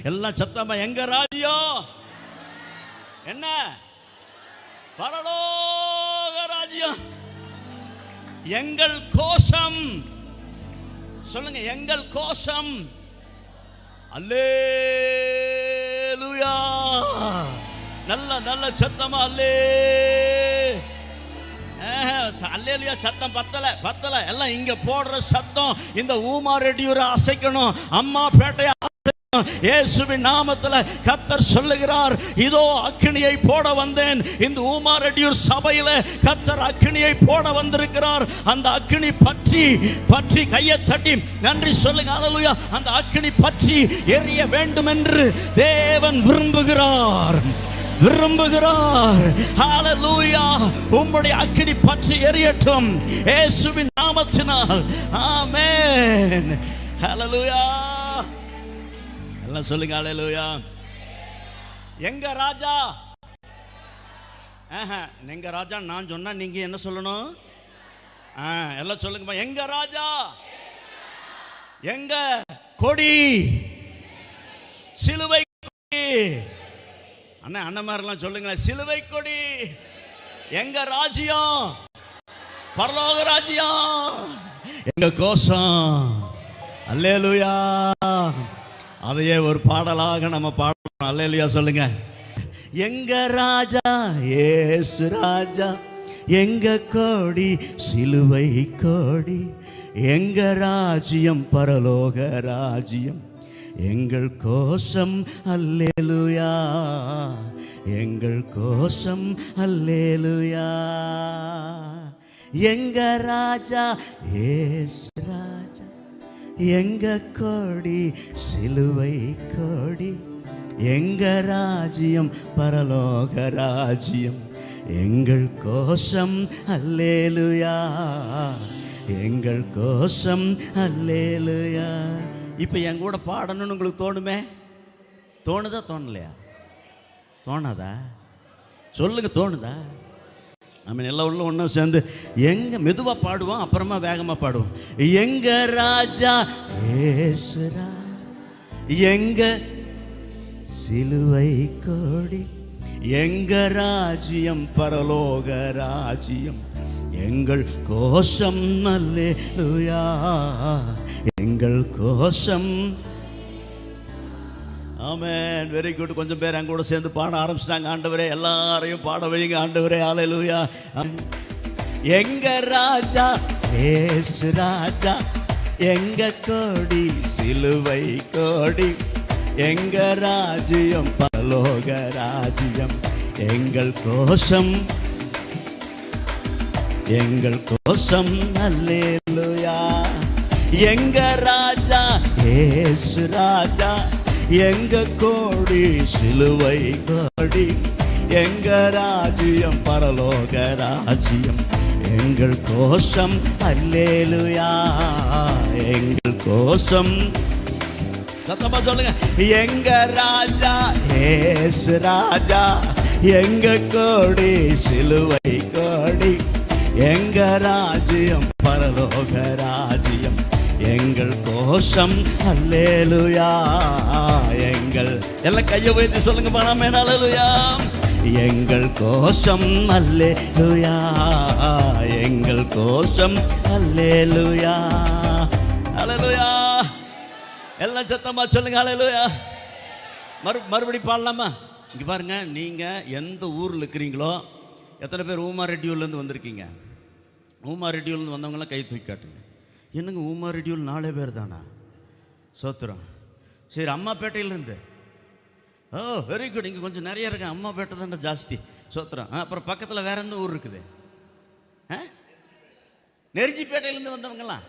எல்லாம் சத்தமா எங்க ராஜ்யம் என்ன? பரலோக ராஜ்யம். எங்கள் கோஷம் சொல்லுங்க, எங்கள் கோஷம். அல்லேலூயா. நல்ல நல்ல சத்தமா அல்லேலூயா. சத்தம் பத்தல எல்லாம் இங்க போடுற சத்தம் இந்த ஊமா ரெடியூரை அசைக்கணும். அம்மா பேட்டையா இயேசுவின் நாமத்தில் கர்த்தர் சொல்லுகிறார், இதோ அக்கினியை போட வந்தேன். இந்த ஊமா ரெடியூர் சபையில கர்த்தர் அக்கினியை போட வந்திருக்கிறார். அந்த அக்கினி பற்றி கையை தட்டி நன்றி சொல்லுங்க. அல்லேலூயா. அந்த அக்கினி பற்றி எரிய வேண்டும் என்று தேவன் விரும்புகிறார். ஹalleluya. உம்முடைய அக்கினி பற்றி எரியட்டும் இயேசுவின் நாமத்தினால். ஆமென். ஹalleluya. எல்லாம் சொல்லுங்க ஹalleluya. எங்க ராஜா? எங்க ராஜா நான் சொன்னா நீங்க என்ன சொல்லணும்? எல்லாம் சொல்லுங்க. எங்க ராஜா? எங்க கொடி? சிலுவை கொடி. அண்ணமாரெல்லாம் சொல்லுங்களேன், சிலுவை கொடி. எங்க ராஜ்யம்? பரலோக ராஜ்யம். எங்க கோஷம். அல்லேலூயா. அதையே ஒரு பாடலாக நம்ம பாடணும். அல்லேலூயா சொல்லுங்க. எங்க ராஜா இயேசு ராஜா, எங்க கோடி சிலுவை கோடி. எங்க ராஜ்யம் பரலோக ராஜ்யம். எங்கள் கோஷம் அல்லேலூயா. எங்கள் கோஷம் அல்லேலூயா. எங்க ராஜா இயேசு ராஜா, எங்க கோடி சிலுவை கோடி. எங்க ராஜ்யம் பரலோக ராஜ்யம். எங்கள் கோஷம் அல்லேலூயா. எங்கள் கோஷம் அல்லேலூயா. இப்போ என் கூட பாடணும்னு உங்களுக்கு தோணுமே? தோணுதா தோணலையா? தோணாதா? சொல்லுங்க, தோணுதா? நம்ம எல்லாம் உள்ள ஒன்றும் சேர்ந்து எங்க மெதுவாக பாடுவோம், அப்புறமா வேகமாக பாடுவோம். எங்க ராஜா இயேசு ராஜா, எங்க சிலுவை கோடி. எங்க ராஜ்யம் பரலோக ராஜ்யம். எங்கள் கோஷம் அல்லேலூயா. எங்கள் கோஷம். ஆமென். Very good. கொஞ்சம் பேர் அங்க கூட சேர்ந்து பாட ஆரம்பிச்சிட்டாங்க. ஆண்டவரே எல்லாரையும் பாட வைங்க ஆண்டவரே. ஹalleluya. எங்க ராஜா இயேசு ராஜா, எங்க கோடி சிலுவை கோடி. எங்க ராஜ்யம் பரலோக ராஜ்யம். எங்கள் கோஷம். எங்கள் கோஷம் அல்லேலூயா. எங்க ராஜா இயேசு ராஜா, எங்க கோடி சிலுவை கோடி. எங்க ராஜ்யம் பரலோக ராஜ்யம். எங்கள் கோஷம் அல்லேலூயா. எங்கள் கோஷம். சத்தமா சொல்லுங்க. எங்க ராஜா இயேசு ராஜா, எங்க கோடி சிலுவை கோடி. எங்க ராஜ்யம் பரலோக ராஜ்யம். எங்கள் கோஷம் அல்லேலூயா. எங்கள் எல்லாம் கையை உயர்த்தி சொல்லுங்க பாடாமே. அல்லேலூயா. எங்கள் கோஷம் அல்லேலூயா. எங்கள் கோஷம் அல்லேலூயா. அல்லேலூயா. எல்லாம் சத்தமா சொல்லுங்க அல்லேலூயா. மறுபடி பாடலாமா? இங்க பாருங்க, நீங்க எந்த ஊர்ல இருக்கிறீங்களோ, எத்தனை பேர் ஊமா ரெடியூர்லேருந்து வந்திருக்கீங்க? ஊமா ரெடியூர்லேருந்து வந்தவங்களாம் கை தூக்கி காட்டுங்க. என்னங்க ஊமா ரெடியூல் 4 பேர் தானா? சோத்திரம். சரி, அம்மாப்பேட்டையிலேருந்து. ஓ வெரி குட். இங்கே கொஞ்சம் நிறைய இருக்கு. அம்மாப்பேட்டை தானே ஜாஸ்தி. சோத்திரம். அப்புறம் பக்கத்தில் வேற எந்த ஊர் இருக்குது? நெருஞ்சிப்பேட்டையிலேருந்து வந்தவங்கலாம்.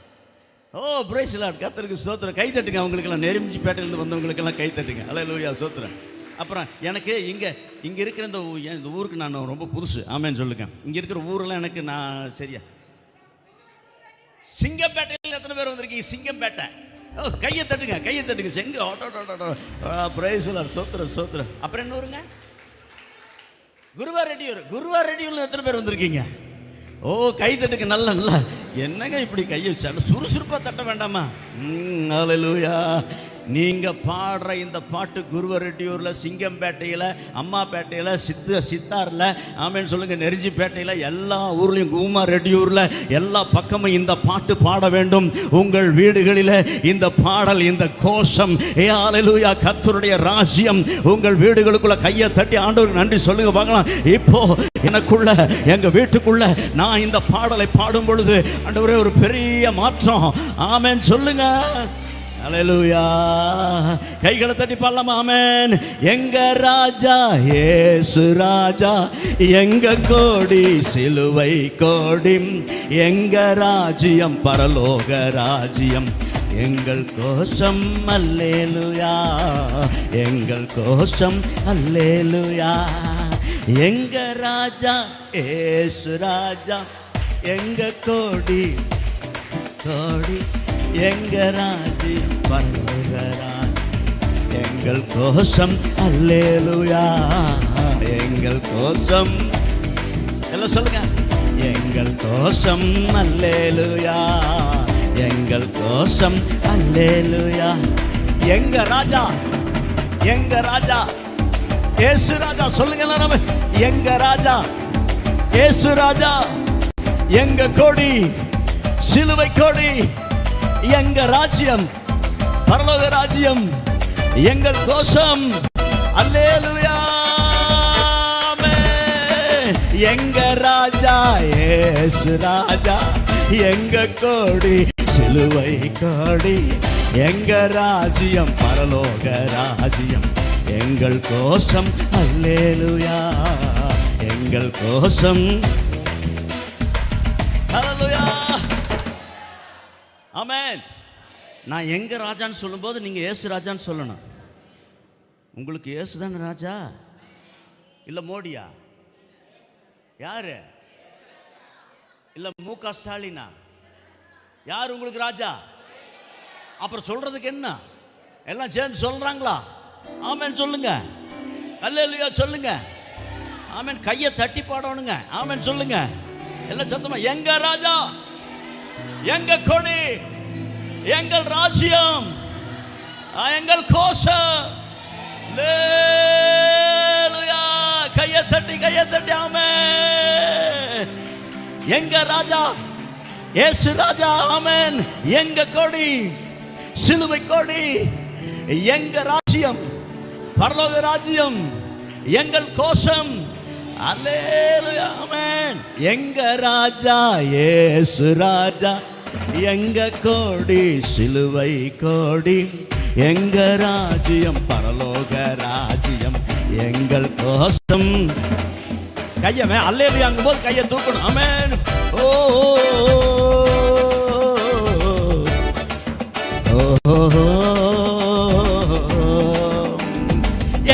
ஓ பிரைஸ் லார்ட். கர்த்தருக்கு ஸ்தோத்திரம். கை தட்டுங்க அவங்களுக்கெல்லாம். நெருஞ்சிப்பேட்டையிலேருந்து வந்தவங்களுக்கெல்லாம் கை தட்டுங்க. அல்லேலூயா. ஸ்தோத்திரம். அப்புறம் எனக்கு இங்கே இருக்கிற இந்த ஊருக்கு நான் ரொம்ப புதுசு. ஆமேன்னு சொல்லுங்க. இங்கே இருக்கிற ஊரெல்லாம் எனக்கு நான் சரியா. சிங்கப்பேட்டையில் எத்தனை பேர் வந்திருக்கீங்க? சிங்கப்பேட்டை. ஓ கையை தட்டுங்க, கையை தட்டுங்க. செங்க ஆட்டோ பிரைஸ் லார்ட். ஸ்தோத்திரம் ஸ்தோத்திரம். அப்புறம் என்ன ஊருங்க? குருவார் ரெடியூர். குருவார் ரெடியூரில் எத்தனை பேர் வந்திருக்கீங்க? ஓ கை தட்டுங்க. நல்ல நல்லா. என்னங்க இப்படி கையை வச்சாலும் சுறுசுறுப்பாக தட்ட வேண்டாமா? அல்லேலூயா. நீங்க பாடுற இந்த பாட்டு குருவரெட்டியூர்ல, சிங்கம்பேட்டையில, அம்மாப்பேட்டையில, சித்தார்ல, ஆமென் சொல்லுங்க, நெருஞ்சிப்பேட்டையில, எல்லா ஊர்லயும், ஊமாரெட்டியூர்ல எல்லா பக்கமும் இந்த பாட்டு பாட வேண்டும். உங்கள் வீடுகளில் இந்த பாடல், இந்த கோஷம், ஹல்லேலூயா, கர்த்தருடைய ராஜ்யம் உங்கள் வீடுகளுக்குள்ள கையை தட்டி ஆண்டவருக்கு நன்றி சொல்லுங்க பார்க்கலாம். இப்போ எனக்குள்ள, எங்க வீட்டுக்குள்ள நான் இந்த பாடலை பாடும் பொழுது ஆண்டவரே ஒரு பெரிய மாற்றம். ஆமென் சொல்லுங்க. ஹல்லேலூயா. கைகளை தட்டி பாடலாமா? ஆமென். எங்க ராஜா இயேசு ராஜா, எங்க கோடி சிலுவை கோடி, எங்க ராஜ்யம் பரலோக ராஜ்யம், எங்கள் கோஷம் அல்லேலூயா, எங்கள் கோஷம் அல்லேலூயா. எங்க ராஜா இயேசு ராஜா, எங்க கோடி கோடி, எங்க ராஜ்யம் பரலோக ராஜ்யம், எங்கள் கோஷம் அல்லேலூயா, எங்கள் கோஷம். எல்லாம் சொல்லுங்க. எங்கள் கோஷம் அல்லேலூயா, எங்கள் கோஷம் அல்லேலூயா. எங்க ராஜா, எங்க ராஜா இயேசு ராஜா. சொல்லுங்க எல்லாரும். எங்க ராஜா இயேசு ராஜா, எங்க கொடி சிலுவை கொடி, எங்க ராஜ்யம் பரலோக ராஜ்யம், எங்கள் கோஷம் அல்லேலூயா. எங்க ராஜா இயேசு ராஜா, எங்க கோடி சிலுவை கோடி, எங்க ராஜ்யம் பரலோக ராஜ்யம், எங்கள் கோஷம் அல்லேலூயா, எங்கள் கோஷம். ஹல்லேலூயா. ஆமென். நான் எங்க ராஜான்னு சொல்லும்போது நீங்க இயேசு ராஜான்னு சொல்லணும். உங்களுக்கு இயேசு தானே ராஜா, இல்ல மோடியா? யாரு? இல்ல முக ஸ்டாலினா? யார் உங்களுக்கு ராஜா? அப்புறம் சொல்றதுக்கு என்ன? எல்லாம் சேர்ந்து சொல்றாங்களா? ஆமென் சொல்லுங்க. அல்லேலூயா சொல்லுங்க. ஆமென். கையை தட்டி பாடணுங்க. ஆமென் சொல்லுங்க. எல்லாம் சத்தமா. எங்க ராஜா, எங்க கொடி, எங்கள் ராஜ்யம், எங்கள் கோஷம். அல்லேலூயா. கையை தட்டி, கையை தட்டி. ஆமென். எங்க ராஜா இயேசு ராஜா. ஆமென். எங்க கொடி சிலுவை கொடி, எங்க ராஜ்யம் பரலோக ராஜ்யம், எங்கள் கோஷம். அல்லேலூயா. ஆமென். எங்க ராஜா இயேசு ராஜா, எங்க கோடி சிலுவை கோடி, எங்க ராஜ்யம் பரலோக ராஜ்யம், எங்கள் கோஷம். கையமே அல்லேலூயாங்கும் போது கையை தூக்கணும். ஆமென். ஓ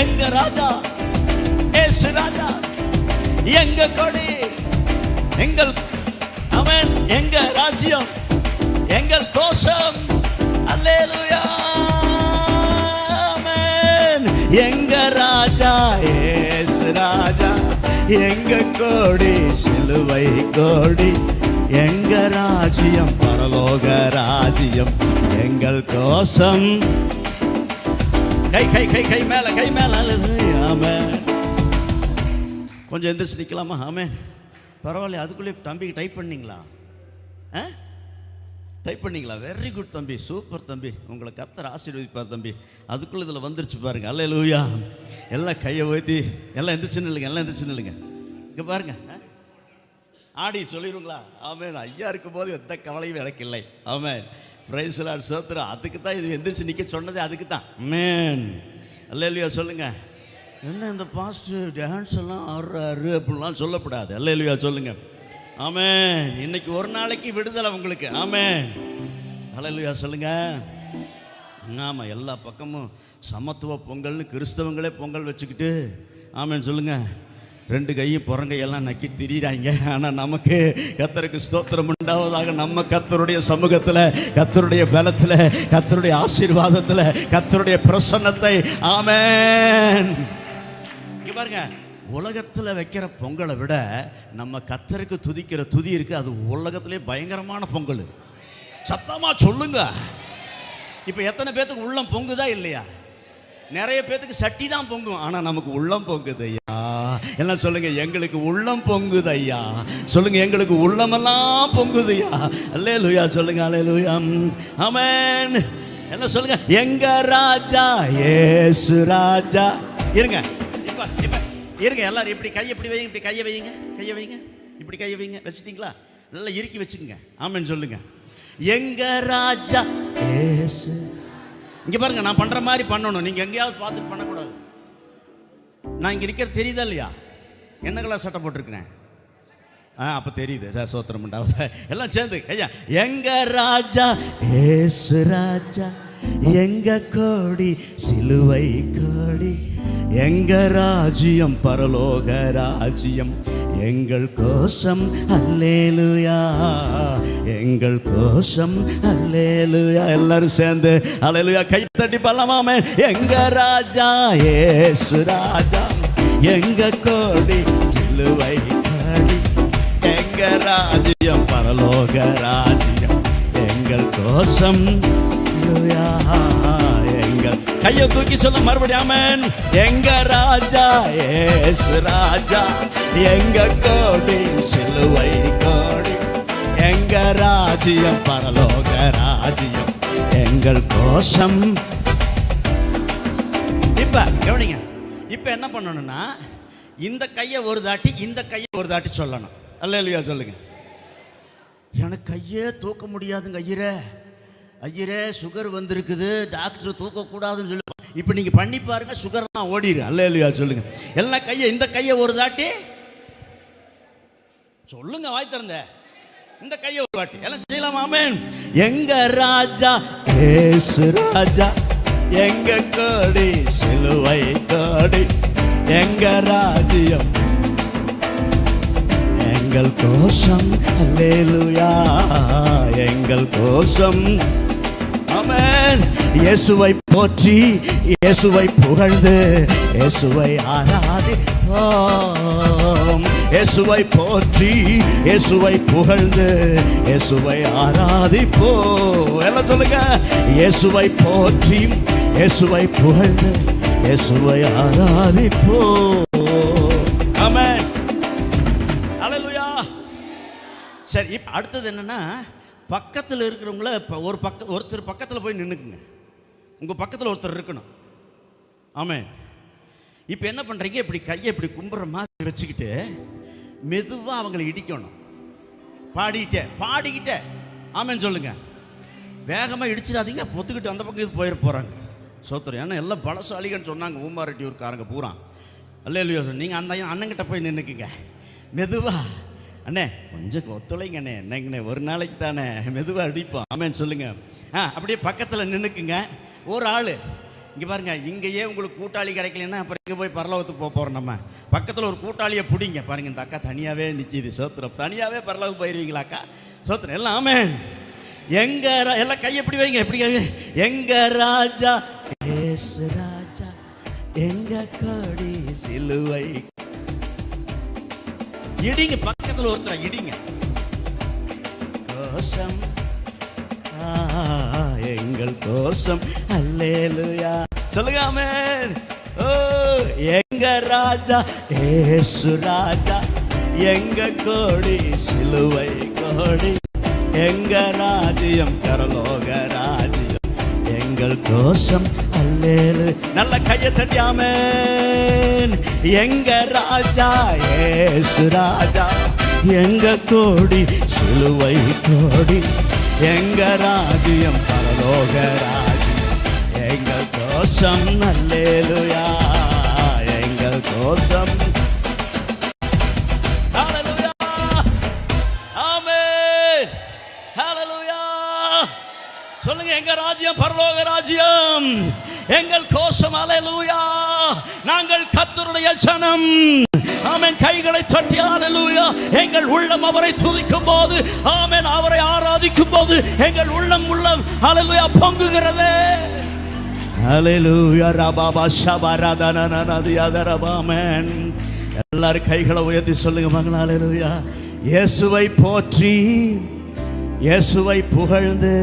எங்க ராஜா இயேசு ராஜா, எங்க கொடி, எங்கள் ஆமென், எங்க ராஜ்யம், எங்கள் கோஷம். அல்லேலூயா. ஆமென். எங்க ராஜா இயேசு ராஜா, எங்க கோடி சிலுவை கோடி, எங்க ராஜ்யம் பரலோக ராஜ்யம், எங்கள் கோஷம். கை கை கை கை மேல, கை மேல. ஆமென். கொஞ்சம் எந்திரிச்சு நிற்கலாமா? ஆமென். பரவாயில்ல. அதுக்குள்ளே தம்பிக்கு டைப் பண்ணீங்களா? டைப் பண்ணீங்களா? வெரி குட் தம்பி, சூப்பர் தம்பி. உங்களை கர்த்தர் ஆசீர்வதிப்பார் தம்பி. அதுக்குள்ளே இதில் வந்துருச்சு பாருங்க. அல்லேலூயா. எல்லாம் கையை ஊற்றி எல்லாம் எந்திரிச்சு நில்லுங்க, எல்லாம் எந்திரிச்சு நில்லுங்க. இங்கே பாருங்க. ஆடி சொல்லிடுங்களா? ஆமென். ஐயா இருக்கும் போது எந்த கவலையும் எனக்கு இல்லை. ஆமென். Praise the lord. ஸ்தோத்திரம். அதுக்கு தான் இது எந்திரிச்சு நிற்க சொன்னதே, அதுக்கு தான். ஆமென். அல்லேலூயா சொல்லுங்க. என்ன இந்த பாஸ்டர் டான்ஸ் எல்லாம் ஆடுறாரு அப்படிலாம் சொல்லக்கூடாது. அல்லேலூயா சொல்லுங்க. ஆமென். இன்னைக்கு ஒரு நாளைக்கு விடுதலை உங்களுக்கு. ஆமென். அல்லேலூயா சொல்லுங்க. ஆமாம், எல்லா பக்கமும் சமத்துவ பொங்கல்னு கிறிஸ்தவங்களே பொங்கல் வச்சுக்கிட்டு ஆமென் சொல்லுங்க. ரெண்டு கையும் புறங்கையெல்லாம் நக்கி திரியிறாங்க. ஆனால் நமக்கு கர்த்தருக்கு ஸ்தோத்திரம் உண்டாவதாக. நம்ம கர்த்தருடைய சமூகத்தில், கர்த்தருடைய பலத்தில், கர்த்தருடைய ஆசீர்வாதத்தில், கர்த்தருடைய பிரசன்னத்தை ஆமென். இங்கே பாருங்க, உலகத்தில் வைக்கிற பொங்கலை விட நம்ம கர்த்தருக்கு துதிக்கிற துதி இருக்கு. அது உலகத்திலே பயங்கரமான பொங்கல். சத்தமா சொல்லுங்க. இப்போ எத்தனை பேத்துக்கு உள்ளம் பொங்குதா இல்லையா? நிறைய பேத்துக்கு சட்டி தான் பொங்கும், ஆனால் நமக்கு உள்ளம் பொங்குது ஐயா. எல்லாம் சொல்லுங்க, எங்களுக்கு உள்ளம் பொங்குது ஐயா. சொல்லுங்க, எங்களுக்கு உள்ளமெல்லாம் பொங்குது ஐயா. அல்லேலூயா சொல்லுங்க, அல்லேலூயா, ஆமென். என்ன சொல்லுங்க, எங்க ராஜா இயேசு ராஜா. இருங்க, இப்ப இப்ப இருங்க, எல்லாரும் இப்படி கையை இப்படி வைங்க, இப்படி கையை வைங்க, கையை வைங்க, இப்படி கையை வைங்க. வச்சுட்டீங்களா? நல்லா இறுக்கி வச்சுக்கோங்க. ஆமென் சொல்லுங்க, எங்க ராஜா இயேசு. இங்க பாருங்க, நான் பண்ற மாதிரி பண்ணணும். நீங்க எங்கேயாவது பார்த்துட்டு பண்ணக்கூடாது. நான் இங்க நிற்கிறது தெரியுதா இல்லையா? என்ன கலர் சட்டை போட்டிருக்கிறேன்? அப்ப தெரியுது சார். சோத்திரம் உண்டாவது. எல்லாம் சேர்ந்து ஐயா, எங்க ராஜா இயேசு ராஜா, எங்க கோடி சிலுவை கோடி, எங்க ராஜ்யம் பரலோக ராஜ்யம், எங்கள் கோஷம் அல்லேலூயா, எங்கள் கோஷம் அல்லேலூயா. எல்லாரும் சேர்ந்து அல்லேலூயா கை தட்டி பல்லமாமே. எங்க ராஜா இயேசு ராஜா, எங்க கோடி சிலுவை கோடி, எங்க ராஜ்யம் பரலோக ராஜ்யம், எங்கள் கோஷம் எங்கள். கையை தூக்கி சொல்ல மறுபடியும் ஆமென். எங்க ராஜா இயேசு ராஜா, எங்க கோடி சிலுவை கோடி, எங்க ராஜ்யம் பரலோக ராஜ்யம், எங்கள் கோஷம். இப்ப கவனிங்க, இப்ப என்ன பண்ணணும்னா, இந்த கையை ஒரு தாட்டி இந்த கையை ஒரு தாட்டி சொல்லணும். அல்லேலூயா சொல்லுங்க. எனக்கு கையே தூக்க முடியாதுங்க ஐயரே, ஐயரே சுகர் வந்திருக்குது, டாக்டர் தூக்கக்கூடாதுன்னு சொல்லி. இப்போ நீங்கள் பண்ணி பாருங்க, சுகர்லாம் ஓடிடும். அல்லேலூயா சொல்லுங்க. எல்லாம் கையை இந்த கையை ஒரு தாட்டி சொல்லுங்க, வாய் திறந்த இந்த கையை ஒரு தாட்டி எல்லாம் செய்யலாம். ஆமென். எங்க ராஜா இயேசு ராஜா, எங்க கோடி சிலுவை கோடி, எங்க ராஜ்யம் எங்கள் கோஷம் அல்லேலூயா, எங்கள் கோஷம். ஆமென். இயேசுவை போற்றி, இயேசுவை புகழ்ந்து, இயேசுவை ஆராதிப்போம். இயேசுவை போற்றி, இயேசுவை புகழ்ந்து, இயேசுவை ஆராதிப்போம். எல்லாம் சொல்லுங்க, இயேசுவை போற்றி, இயேசுவை புகழ்ந்து, இயேசுவை ஆராதிப்போம். ஆமென். அல்லேலூயா. சரி, இப்போ அடுத்தது என்னன்னா, பக்கத்தில் இருக்கிறவங்கள ஒருத்தர் பக்கத்தில் போய் நின்றுக்குங்க. உங்கள் பக்கத்தில் ஒருத்தர் இருக்கணும். ஆமென். இப்போ என்ன பண்ணுறீங்க, இப்படி கையை இப்படி கும்புற மாதிரி வச்சுக்கிட்டு மெதுவாக அவங்களை இடிக்கணும். பாடிக்கிட்டே ஆமென் சொல்லுங்க. வேகமாக இடிச்சிடாதீங்க, பொத்துக்கிட்டு அந்த பக்கம் இது போகிறாங்க. சோத்திரம். ஏன்னா எல்லாம் பலசாலிகன்னு சொன்னாங்க ஊமாரெட்டியூர்காரங்க பூரா. அல்லேலூயா. நீங்கள் அந்த அண்ணங்கிட்ட போய் நின்றுக்குங்க மெதுவா. அண்ணே கொஞ்சம் ஒத்துழைங்க அண்ணே, என்னங்கண்ணே ஒரு நாளைக்கு தானே, மெதுவாக அடிப்போம். ஆமென் சொல்லுங்க. அப்படியே பக்கத்தில் நின்றுக்குங்க. ஒரு ஆள் இங்கே பாருங்க, இங்கேயே உங்களுக்கு கூட்டாளி கிடைக்கலன்னா அப்புறம் இங்கே போய் பரலோகத்துக்கு போகிறோம். நம்ம பக்கத்தில் ஒரு கூட்டாளியை பிடிங்க. பாருங்க, இந்த அக்கா தனியாகவே நிற்கிது. சோத்திரம். தனியாகவே பரலோகத்துக்கு போயிடுவீங்களாக்கா? சோத்திரம். எல்லாம் ஆமென். எங்க எல்லாம் கை எப்படி வைங்க, எப்படி கை. எங்க ராஜா இயேசு ராஜா, எங்க கோடி சிலுவை. இடிங்க, பக்கத்தில் ஒருத்தர் இடிங்க. கோஷம் எங்கள் கோஷம் அல்லேலூயா சொல்லுங்க. ஆமென். ஓ எங்க ராஜா இயேசு ராஜா, எங்க கோடி சிலுவை கோடி, எங்க ராஜ்யம் பரலோக ராஜ்யம், எங்கள் கோஷம் அல்லேலூயா. நல்ல கையை தட்டி ஆமென். எங்க ராஜா இயேசு ராஜா, எங்க கோடி சிலுவை கோடி, எங்க ராஜ்யம் பரலோக ராஜ்யம், எங்கள் கோஷம் அல்லேலூயா, எங்கள் கோஷம். ஹல்லேலூயா. ஆமென். ஹல்லேலூயா. சொல்லுங்க, எங்க ராஜ்யம் பரலோக ராஜ்யம், எங்கள் கோஷம் அல்லேலூயா. நாங்கள் கர்த்தருடைய ஜனம். ஆமென். கைகளை தட்டி அல்லேலூயா. எங்கள் உள்ளம் அவரை துதிக்கும் போது, ஆமென், அவரை ஆராதிக்கும் போது எங்கள் உள்ளம் அல்லேலூயா பொங்குகிறது. அல்லேலூயா. ரபாபா ஷபரதனனதியதரபா. ஆமென். எல்லாரும் கைகளை உயர்த்தி சொல்லுங்க மகன். அல்லேலூயா. இயேசுவை போற்றி, இயேசுவை புகழ்ந்து,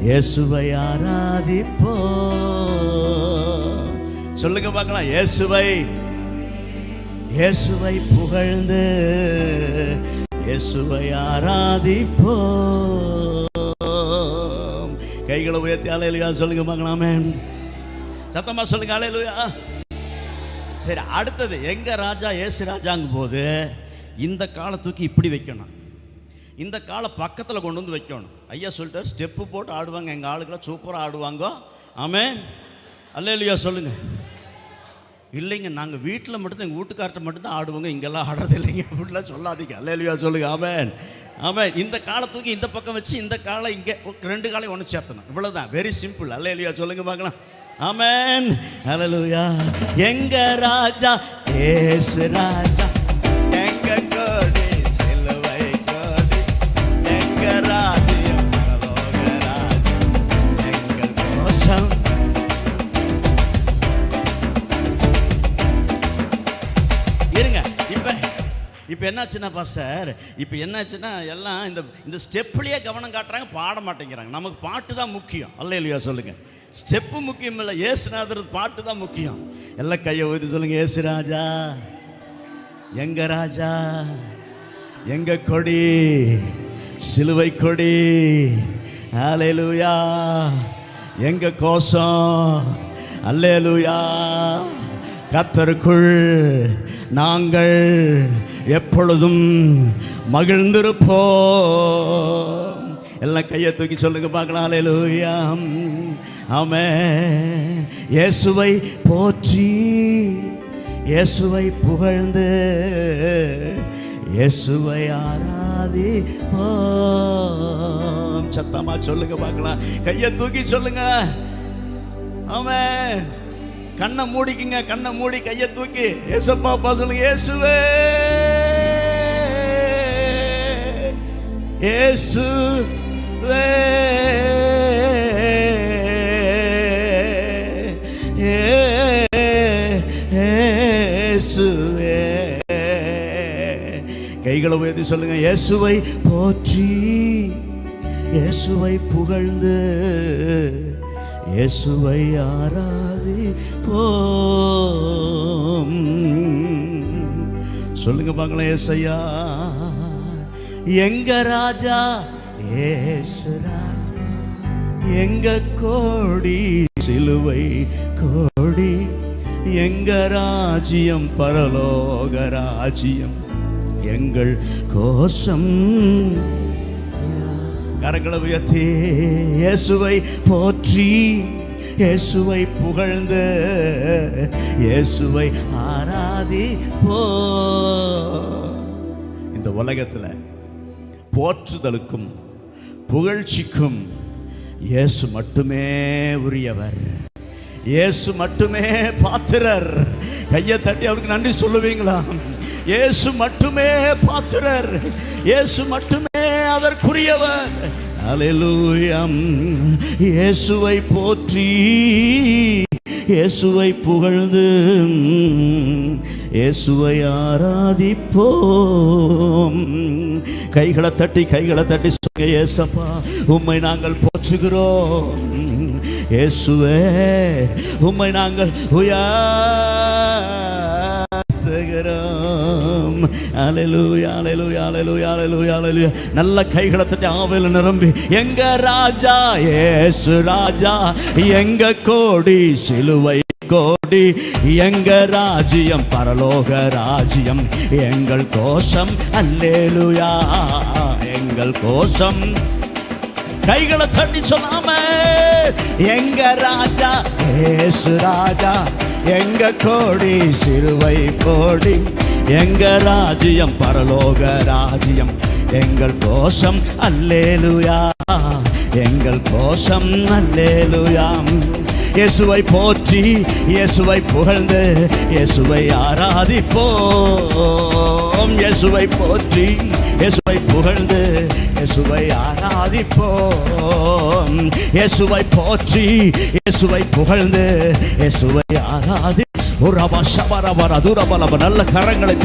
இயேசுவை ஆராதிப்போ. சொல்லுங்க பார்க்கலாம். இயேசுவை புகழ்ந்து இயேசுவை ஆராதிப்போ. கைகளை உயர்த்தி அல்லேலூயா சொல்லுங்க பார்க்கலாமே. சத்தமா சொல்லுங்க அல்லேலூயா. சரி, அடுத்தது எங்க ராஜா இயேசு ராஜாங்க போது இந்த காலை தூக்கி இப்படி வைக்கணும், இந்த காலை பக்கத்தில் கொண்டு வந்து வைக்கணும். ஐயா சொல்லிட்டு ஸ்டெப்பு போட்டு ஆடுவாங்க, எங்கள் ஆளுக்கெல்லாம் சூப்பராக ஆடுவாங்க. ஆமென் அல்லேலூயா சொல்லுங்க. இல்லைங்க, நாங்கள் வீட்டில் மட்டும்தான், எங்கள் வீட்டுக்கார்ட்ட மட்டும்தான் ஆடுவோங்க, இங்கெல்லாம் ஆடுறது இல்லைங்க அப்படிலாம் சொல்லாதீங்க. அல்லேலூயா சொல்லுங்க. ஆமென் ஆமென். இந்த காலை தூக்கி இந்த பக்கம் வச்சு இந்த காலை இங்கே 2 காலையும் ஒன்று சேர்த்தணும். இவ்வளோதான், வெரி சிம்பிள். அல்லேலூயா சொல்லுங்க பார்க்கலாம். ஆமென் அல்லேலூயா. எங்க ராஜா இயேசு ராஜா, எங்க கோடி சிலுவை கோடி, எங்க ராஜ்யம் பரலோக ராஜ்யம், எங்கள் கோசம். இருங்க, இப்போ என்னாச்சுன்னா பாஸ்டர், இப்போ என்னாச்சுன்னா எல்லாம் இந்த ஸ்டெப்லேயே கவனம் காட்டுறாங்க, பாட மாட்டேங்கிறாங்க. நமக்கு பாட்டு தான் முக்கியம். அல்லேலூயா சொல்லுங்க. ஸ்டெப்பு முக்கியம் இல்லை, இயேசுநாதர் பாட்டு தான் முக்கியம். எல்லாம் கையை ஊதி சொல்லுங்க. இயேசு ராஜா, எங்க ராஜா, எங்க கொடி சிலுவை கொடி. அல்லேலூயா. எங்க கோசம். அல்லேலூயா. கர்த்தருக்குள் நாங்கள் எப்பொழுதும் மகிழ்ந்திருப்போம். எல்லாம் கையை தூக்கி சொல்லுங்க பார்க்கலாம். அல்லேலூயா. ஆமென். இயேசுவை போற்றி இயேசுவை புகழ்ந்து இயேசுவை ஆராதிப்போம். சத்தமா சொல்லுங்க பார்க்கலாம். கையை தூக்கி சொல்லுங்க. ஆமென். கண்ணை மூடிக்குங்க, கண்ணை மூடி கையை தூக்கி ஏசப்பா சொல்லுங்க. இயேசுவே இயேசுவே இயேசுவே. கைகளை உயர்த்தி சொல்லுங்க. இயேசுவை போற்றி இயேசுவை புகழ்ந்து இயேசுவை ஆராதிப்போம். சொல்லுங்க பார்க்கலாம். ஏசையா எங்க ராஜா இயேசு ராஜா, எங்க கோடி சிலுவை கோடி, எங்க ராஜ்யம் பரலோக ராஜ்யம், எங்கள் கோஷம். கரங்களை உயர்த்தி இயேசுவை போற்றி இயேசுவை புகழ்ந்து இயேசுவை ஆராதிப்போம். இந்த உலகத்தில் போற்றுதலுக்கும் புகழ்ச்சிக்கும் இயேசு மட்டுமே உரியவர். இயேசு மட்டுமே பாத்திரர். கையை தட்டி அவருக்கு நன்றி சொல்லுவீங்களா? இயேசு மட்டுமே பாத்திரர், இயேசு மட்டுமே அதற்குரியவர். அல்லேலூயா. இயேசுவை போற்றி இயேசுவை புகழ்ந்து இயேசுவை ஆராதிப்போம். கைகளை தட்டி சொல்லுங்க. இயேசப்பா உம்மை நாங்கள் போற்றுகிறோம். இயேசுவே உம்மை நாங்கள் உயர்த்துகிறோம். அல்லேலூயா அல்லேலூயா அல்லேலூயா அல்லேலூயா அல்லேலூயா. நல்ல கைகளை தட்டி ஆவியில நிரம்பி எங்க ராஜா இயேசு ராஜா, எங்க கோடி சிலுவை கோடி, எங்க ராஜ்யம் பரலோக ராஜ்யம், எங்கள் கோஷம். அல்லேலூயா எங்கள் கோஷம். கைகளை தட்டி சொல்லாம எங்க ராஜா இயேசு ராஜா, எங்க கோடி சிலுவை கோடி, எங்க ராஜ்யம் பரலோக ராஜ்யம், எங்கள் கோஷம். அல்லேலூயா எங்கள் கோஷம். அல்லேலூயா. இயேசுவை போற்றி இயேசுவை புகழ்ந்து இயேசுவை ஆராதிப்போம். இயேசுவை போற்றி இயேசுவை புகழ்ந்து இயேசுவை ஆராதிப்போம். இயேசுவை போற்றி இயேசுவை புகழ்ந்து இயேசுவை ஆராதிப்போம். நல்ல கரங்களை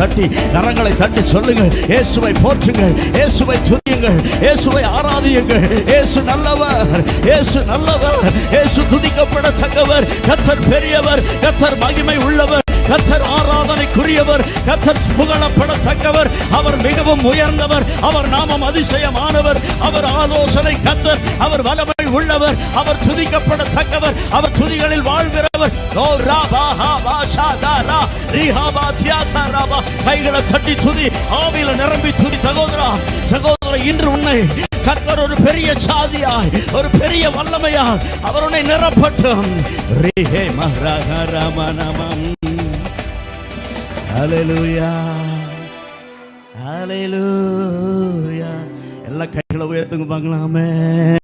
தட்டி சொல்லுங்கள், இயேசுவை போற்றுங்கள், இயேசுவை துதியுங்கள், இயேசுவை ஆராதியுங்கள். இயேசு நல்லவர், இயேசு நல்லவர், இயேசு துதிக்கப்படத்தக்கவர். கர்த்தர் பெரியவர், கர்த்தர் மகிமை உள்ளவர், கர்த்தர் ஆராதனைக்குரியவர், கர்த்தர் புகழப்படத்தக்கவர். அவர் மிகவும் உயர்ந்தவர், அவர் நாமம் அதிசயமானவர், அவர் ஆலோசனை கர்த்தர், அவர் வல்லமை உள்ளவர், அவர் துதிக்கப்படத்தக்கவர், அவர் துதிகளில் வாழ்கிறவர். கைகளை தட்டி துதி, ஆவியில நிரம்பி துதி. சகோதரா, இன்று உன்னை கர்த்தர் ஒரு பெரிய சாதியாய், ஒரு பெரிய வல்லமையாய் அவர் உன்னை நிரப்பட்டும். ஹல்லேலூயா, ஹல்லேலூயா. எல்லா கைகளை உயர்த்துங்க பார்க்கலாமே.